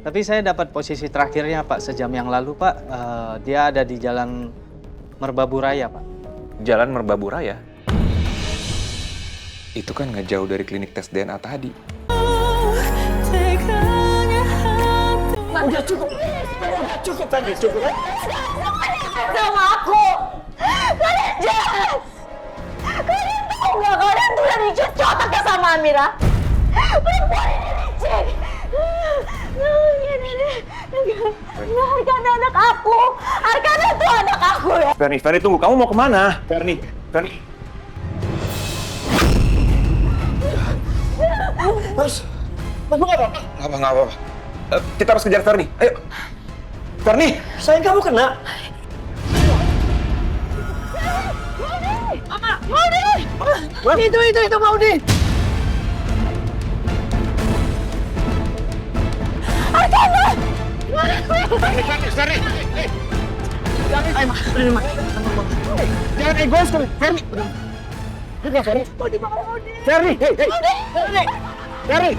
Tapi saya dapat posisi terakhirnya Pak sejam yang lalu Pak. Dia ada di Jalan Merbabu Raya Pak. Jalan Merbabu Raya? Itu kan nggak jauh dari klinik tes DNA tadi. Udah cukup. Udah cukup tadi, cukup. Sama aku. Kalian jahat. Kalian tahu nggak kalian tuh udah dicuci otaknya sama Amira. Perempuan ini licik. Arkana anak aku. Arkana tuh anak aku ya. Ferni, tunggu. Kamu mau kemana? Ferni. Mas nggak apa-apa. Nggak apa-apa. Kita harus kejar Ferni. Ayo. Ferni! Sayang kamu kena. Maudi! Itu Maudi! Arkana! Ferni! Ayo, Mas. Jangan egois kamu. Ferni! Udah, Ferni. Ferni! Ferni!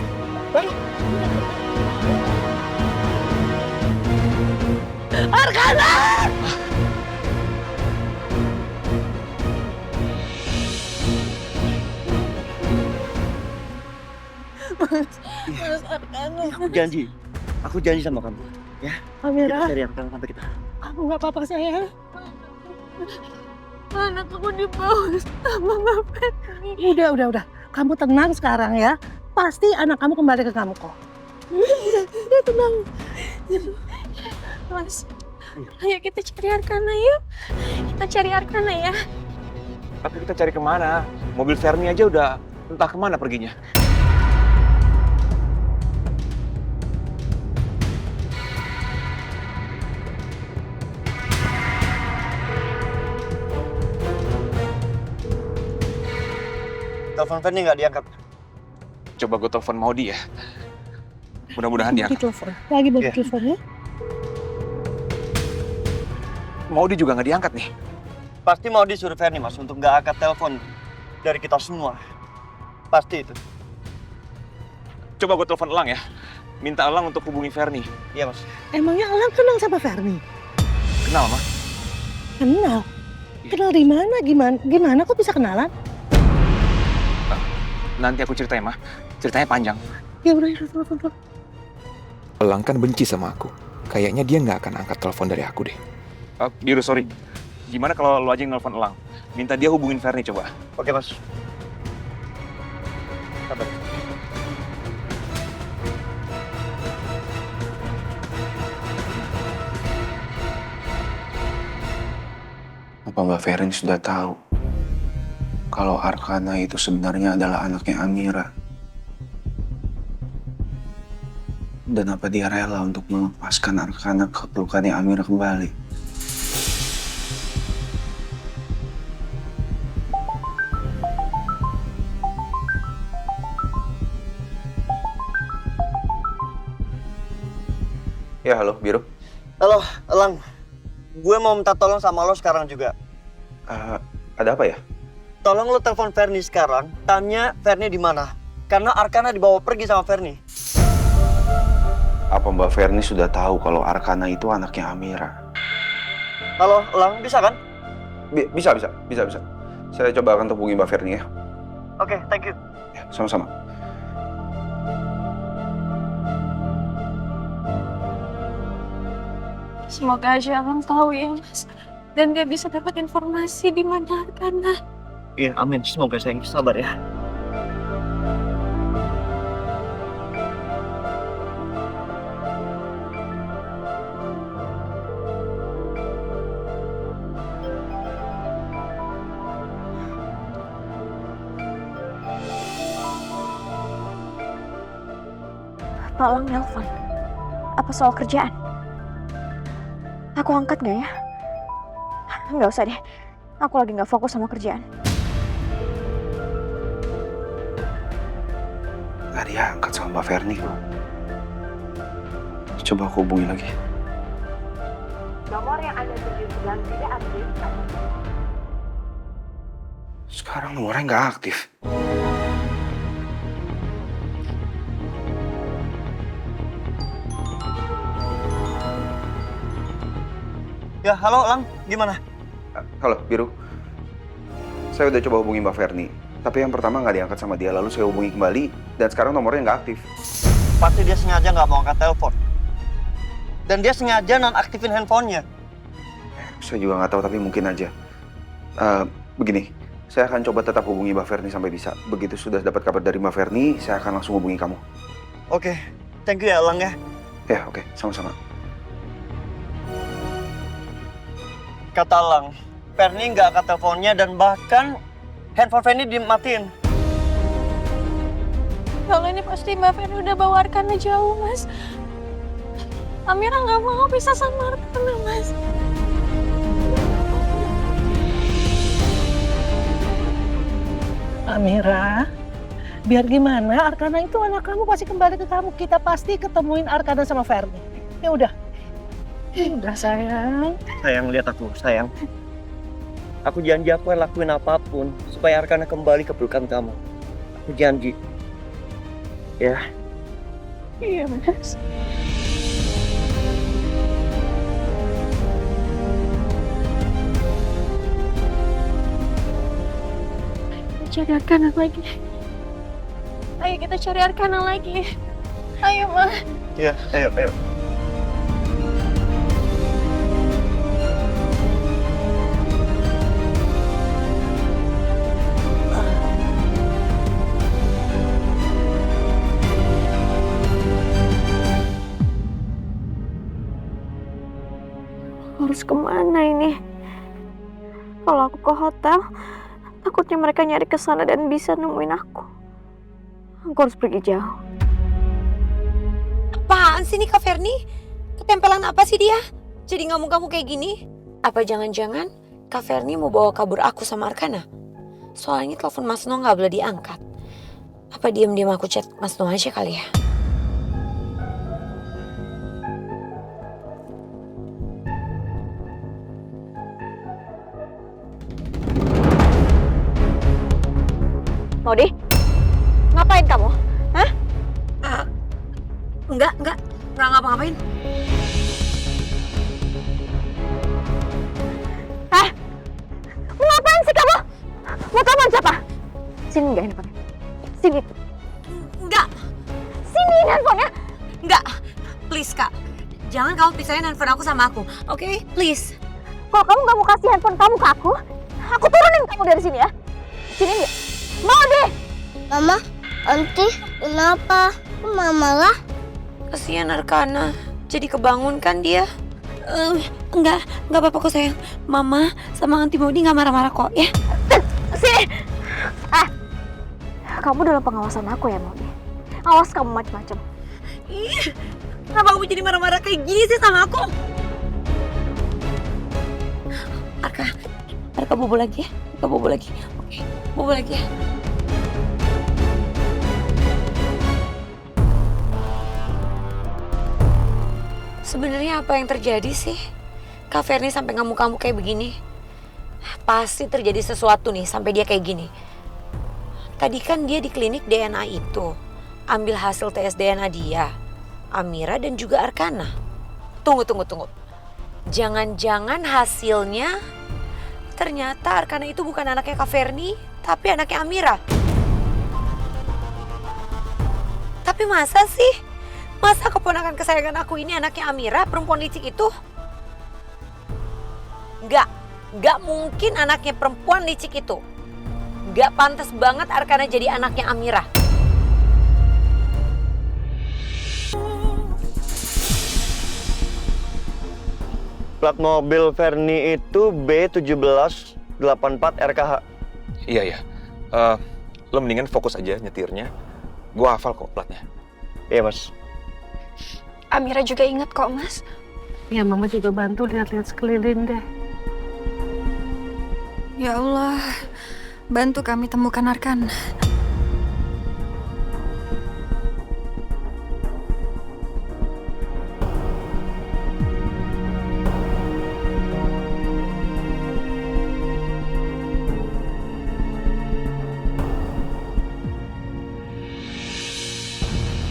Arkana! Mas Arkana. Aku janji sama kamu. Ya. Amira, Kita cari Arkana sampai kita. kamu nggak apa-apa sayang. Anak aku dibawa sama Bapak. Udah. Kamu tenang sekarang ya. Pasti anak kamu kembali ke kamu kok. Udah tenang. Mas, ayo kita cari Arkana yuk. Kita cari Arkana ya. Tapi kita cari kemana? Mobil Ferni aja udah entah kemana perginya. Telepon Ferni nggak diangkat. Coba gue telepon Maudi ya. Mudah-mudahan dia. Lagi buat Iya. teleponnya. Maudi juga nggak diangkat nih. Pasti mau disuruh Ferni, Mas, untuk nggak angkat telepon dari kita semua. Pasti itu. Coba gue telepon Elang ya. Minta Elang untuk hubungi Ferni. Iya, Mas. Emangnya Elang kenal sama Ferni? Kenal, Ma? Kenal. Kenal di mana? Gimana kok bisa kenalan? Nanti aku ceritain, Ma. Ceritanya panjang. Ya udah, telepon. Elang kan benci sama aku. Kayaknya dia nggak akan angkat telepon dari aku deh. Biru, sorry. Gimana kalau lo aja yang nelfon Elang? Minta dia hubungin Ferni coba. Oke, Mas. Sabar. Apa Mbak Ferni sudah tahu kalau Arkana itu sebenarnya adalah anaknya Amira? Dan apa dia rela untuk melepaskan Arkana ke pelukannya Amira kembali? Ya, halo, Biru. Halo, Elang. Gue mau minta tolong sama lo sekarang juga. Ada apa ya? Tolong lo telepon Ferni sekarang, tanya Ferni di mana. Karena Arkana dibawa pergi sama Ferni. Apa Mbak Ferni sudah tahu kalau Arkana itu anaknya Amira? Halo, Elang, bisa kan? Bisa. Saya coba akan hubungi Mbak Ferni ya. Oke, thank you. Ya, sama-sama. Semoga aja Elang tahu ya, Mas. Dan dia bisa dapat informasi di mana Arkana. Iya, amin. Semoga sayang sabar ya. Tolong nelpon. Apa soal kerjaan? Aku angkat nggak ya? Nggak usah deh. Aku lagi nggak fokus sama kerjaan. Nggak diangkat sama Mbak Ferni kok. Coba aku hubungi lagi. Nomor yang Anda tuju sedang tidak aktif. Sekarang nomornya nggak aktif. Ya, halo Lang, gimana? Halo, Biru. Saya udah coba hubungi Mbak Ferni, tapi yang pertama nggak diangkat sama dia, lalu saya hubungi kembali, dan sekarang nomornya nggak aktif. Pasti dia sengaja nggak mau angkat telepon. Dan dia sengaja nonaktifin handphonenya. Saya juga nggak tahu, tapi mungkin aja. Begini, saya akan coba tetap hubungi Mbak Ferni sampai bisa. Begitu sudah dapat kabar dari Mbak Ferni, saya akan langsung hubungi kamu. Oke, thank you ya Lang ya. Ya, oke, sama-sama. Kata Lang, Ferni nggak angkat teleponnya dan bahkan handphone Ferni dimatiin. Kalau ini pasti Mbak Ferni udah bawa Arkana jauh, Mas. Amira nggak mau pisah sama Arkana, Mas. Amira, biar gimana, Arkana itu anak kamu pasti kembali ke kamu. Kita pasti ketemuin Arkana sama Ferni. Ya udah. Udah sayang. Sayang, lihat aku, sayang. Aku janji aku akan lakuin apapun supaya Arkana kembali ke pelukan kamu. Aku janji. Ya. Iya, Mas. Cari Arkana lagi. Ayo kita cari Arkana lagi. Ayo, Ma. Ya, ayo. Harus kemana ini? Kalau aku ke hotel, takutnya mereka nyari ke sana dan bisa nemuin aku. Aku harus pergi jauh. Apaan sih nih Kak Ferni? Ketempelan apa sih dia? Jadi ngamuk-ngamuk kayak gini? Apa jangan-jangan Kak Ferni mau bawa kabur aku sama Arkana? Soalnya telepon Mas No nggak boleh diangkat. Apa diam-diam aku chat Mas No aja kali ya? Maudi, ngapain kamu? Hah? Enggak ngapa-ngapain. Mau ngapain sih kamu? Mau telepon siapa? Sini nggak handphonenya? Sini. Enggak, Sini handphonenya. enggak. Please Kak, jangan kamu pisahin handphone aku sama aku, oke? Please. Kalau kamu nggak mau kasih handphone kamu ke aku turunin kamu dari sini ya. Sini nggak? Mau deh. Mama, Aunty, kenapa? Mama lah. Kasihan Arkana, jadi kebangun kan dia. Enggak apa-apa kok sayang. Mama sama Aunty Maudi nggak marah-marah kok ya. Sini. Kamu dalam pengawasan aku ya, Maudi. Awas kamu macam-macam. Ih, kenapa kamu jadi marah-marah kayak gini sih sama aku? Arka bobo lagi ya? Arka bobo lagi. Oke, bobo lagi ya. Sebenarnya apa yang terjadi sih? Kak Ferni sampai ngamuk-ngamuk kayak begini. Pasti terjadi sesuatu nih sampai dia kayak gini. Tadi kan dia di klinik DNA itu. Ambil hasil tes DNA dia. Amira dan juga Arkana. Tunggu. Jangan-jangan hasilnya ternyata Arkana itu bukan anaknya Kak Ferni, tapi anaknya Amira. Tapi masa sih? Masa keponakan kesayangan aku ini anaknya Amira, perempuan licik itu? Nggak mungkin anaknya perempuan licik itu. Nggak pantas banget Arkana jadi anaknya Amira. Plat mobil Ferni itu B1784 RKH. Iya. Lo mendingan fokus aja nyetirnya. Gua hafal kok platnya. Iya, Mas. Amira juga ingat kok, Mas. Ya Mama juga bantu lihat-lihat sekeliling deh. Ya Allah, bantu kami temukan Arkana.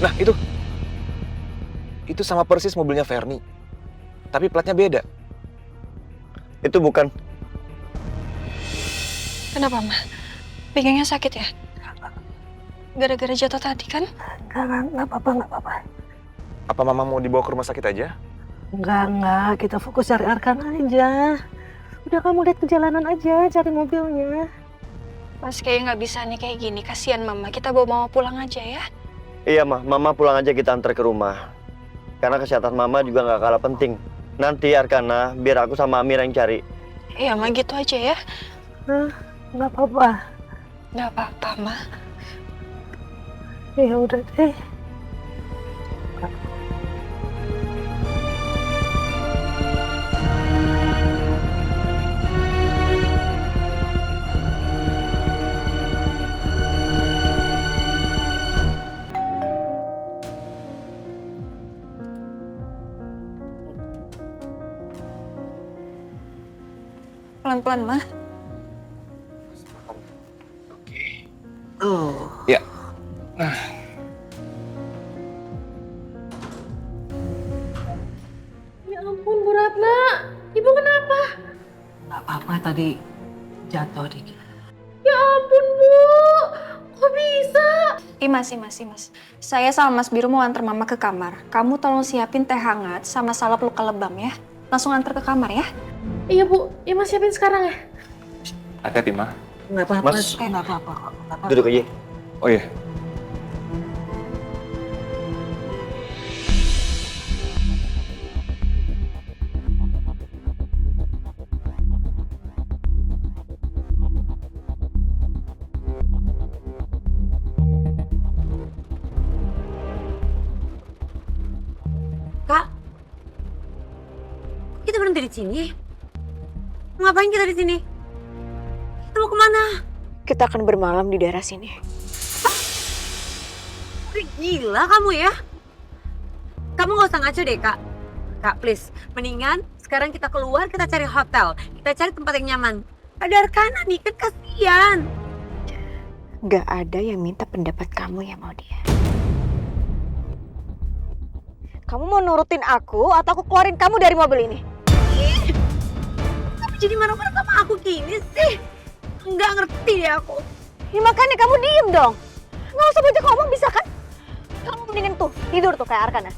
Nah, itu sama persis mobilnya Ferni. Tapi platnya beda. Itu bukan. Kenapa, Ma? Pinggangnya sakit ya? Gara-gara jatuh tadi kan? Nggak apa-apa. Apa Mama mau dibawa ke rumah sakit aja? Enggak. Kita fokus cari Arkana aja. Udah kamu lihat ke jalanan aja, cari mobilnya. Mas kayaknya nggak bisa nih kayak gini. Kasihan Mama. Kita bawa Mama pulang aja ya. Iya, Mama pulang aja, kita antar ke rumah. Karena kesehatan Mama juga nggak kalah penting. Nanti Arkana, biar aku sama Amir yang cari. Iya, Ma, gitu aja ya. Nggak apa-apa. Nggak apa-apa, Ma. Ya udah deh. Pelan-pelan, Ma. Ya. Ya ampun, Bu Ratna. Ibu kenapa? Nggak apa-apa, tadi jatuh dikit. Ya ampun, Bu. Kok bisa? Mas. Saya sama Mas Biru mau antar Mama ke kamar. Kamu tolong siapin teh hangat sama salep luka lebam ya. Langsung antar ke kamar ya. Iya, Bu. Ya, Mas siapin sekarang ya. Hati-hati, Ma. Nggak apa-apa, Mas. nggak apa-apa kok. Nggak apa-apa. Duduk aja. Oh iya. Kak, kita berhenti di sini. Ngapain kita di sini? Kita mau kemana? Kita akan bermalam di daerah sini. Gila kamu ya? Kamu gak usah ngaco deh, Kak. Kak, please. Mendingan sekarang kita keluar, kita cari hotel. Kita cari tempat yang nyaman. Ada Arkana nih, kan kasihan. Gak ada yang minta pendapat kamu ya, Maudia. Kamu mau nurutin aku atau aku keluarin kamu dari mobil ini? Kamu jadi marah-marah sama aku gini sih? Nggak ngerti deh aku. Ya makanya kamu diem dong. Nggak usah banyak ngomong, bisa kan? Kamu mendingan tuh, tidur tuh kayak Arkana.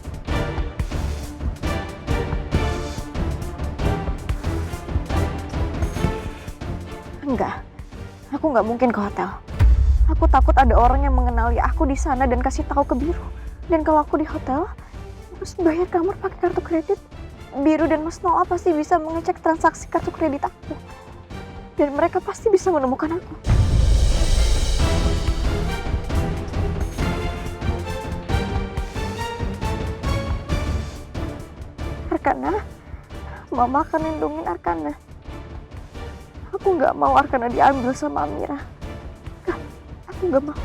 Enggak, aku nggak mungkin ke hotel. Aku takut ada orang yang mengenali aku di sana dan kasih tahu ke Biru. Dan kalau aku di hotel, terus bayar kamar pakai kartu kredit, Biru dan Mas Noah pasti bisa mengecek transaksi kartu kredit aku. Dan mereka pasti bisa menemukan aku. Arkana, Mama akan lindungin Arkana. Aku nggak mau Arkana diambil sama Amira. Nggak, aku nggak mau.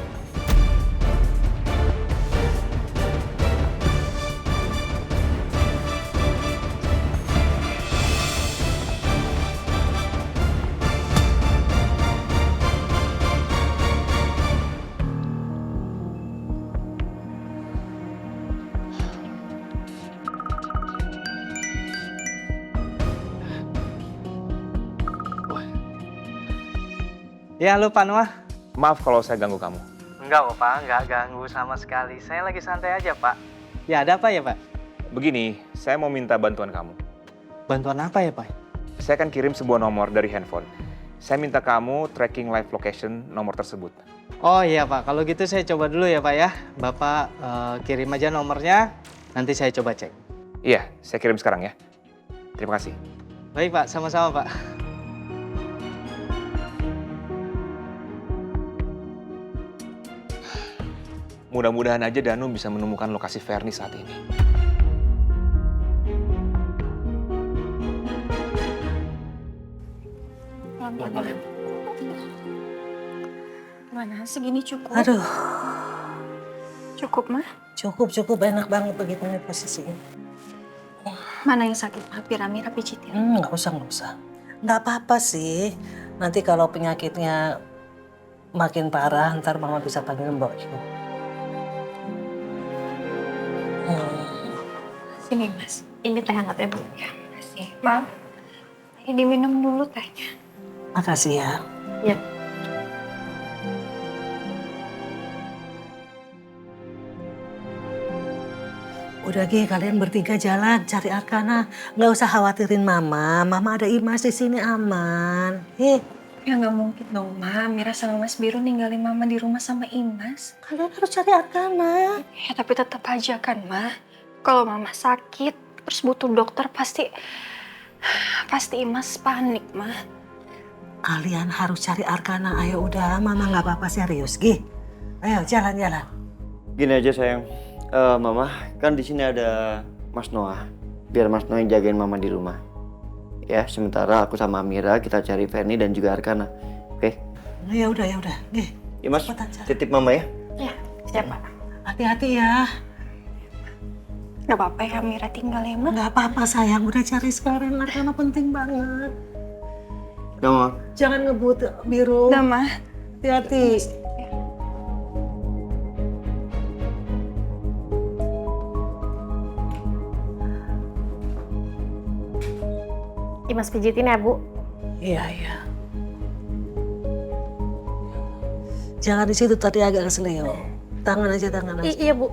Ya, halo Pak Noah. Maaf kalau saya ganggu kamu. Enggak kok Pak, enggak ganggu sama sekali. Saya lagi santai aja Pak. Ya, ada apa ya Pak? Begini, saya mau minta bantuan kamu. Bantuan apa ya Pak? Saya akan kirim sebuah nomor dari handphone. Saya minta kamu tracking live location nomor tersebut. Oh iya Pak, kalau gitu saya coba dulu ya Pak ya. Bapak kirim aja nomornya, nanti saya coba cek. Iya, saya kirim sekarang ya. Terima kasih. Baik Pak, sama-sama Pak. Mudah-mudahan aja Danu bisa menemukan lokasi Fernie saat ini. Mana segini cukup? Aduh, Cukup, Ma? cukup enak banget begitu nih posisinya. Mana yang sakit? Piramid, pijitin. Nggak usah. Nggak apa-apa sih. Nanti kalau penyakitnya makin parah, ntar Mama bisa panggil Mbak Yu. Sini, Mas. Ini teh hangatnya, Bu. Ya, makasih. Ma, Ini minum dulu tehnya. Makasih ya. Ya. Udah Gi, kalian bertiga jalan cari Arkana. Nggak usah khawatirin Mama. Mama ada Imas di sini aman. Ya nggak mungkin dong, Ma. Mira sama Mas Biru ninggalin Mama di rumah sama Imas. Kalian harus cari Arkana. Ya tapi tetap aja kan, Ma. Kalau Mama sakit, terus butuh dokter, pasti Imas panik, Ma. Kalian harus cari Arkana. Ayo udah, Mama nggak apa-apa serius, Gi. Ayo jalan-jalan. Gini aja sayang, Mama kan di sini ada Mas Noah. Biar Mas Noah yang jagain Mama di rumah. Ya, sementara aku sama Amira kita cari Ferni dan juga Arkana. Oke? Ya udah. Gi. Ya Mas, Cepetan, Cak. titip Mama ya. Ya, siapa? Hati-hati ya. Gak apa-apa ya, Mira tinggal ya, Ma. Nggak apa-apa sayang, udah cari sekarang. Arkana penting banget. Udah Mama. Jangan ngebut Biru. Udah, Ma. Hati-hati. Imas pijitin ya, Bu. Iya. Jangan di situ tadi agak keseleo. Tangan aja. Iya, Bu.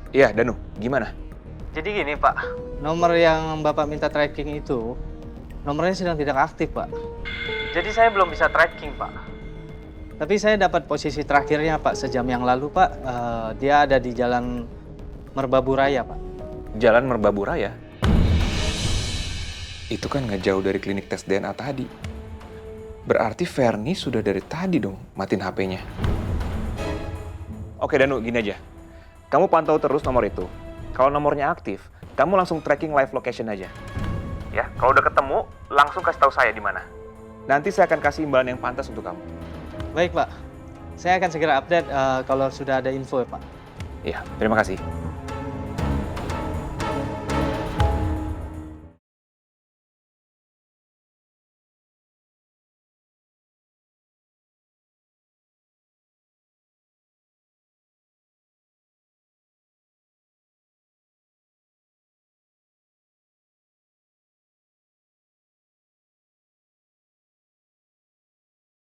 Iya, Danu, gimana? Jadi gini Pak, nomor yang Bapak minta tracking itu, nomornya sedang tidak aktif Pak. Jadi saya belum bisa tracking Pak. Tapi saya dapat posisi terakhirnya Pak, sejam yang lalu Pak. Dia ada di Jalan Merbabu Raya Pak. Jalan Merbabu Raya? Itu kan nggak jauh dari klinik tes DNA tadi. Berarti Ferni sudah dari tadi dong matiin HP-nya. Oke Danu, gini aja. Kamu pantau terus nomor itu. Kalau nomornya aktif, kamu langsung tracking live location aja. Ya, kalau udah ketemu, langsung kasih tahu saya di mana. Nanti saya akan kasih imbalan yang pantas untuk kamu. Baik Pak, saya akan segera update kalau sudah ada info ya Pak. Iya, terima kasih.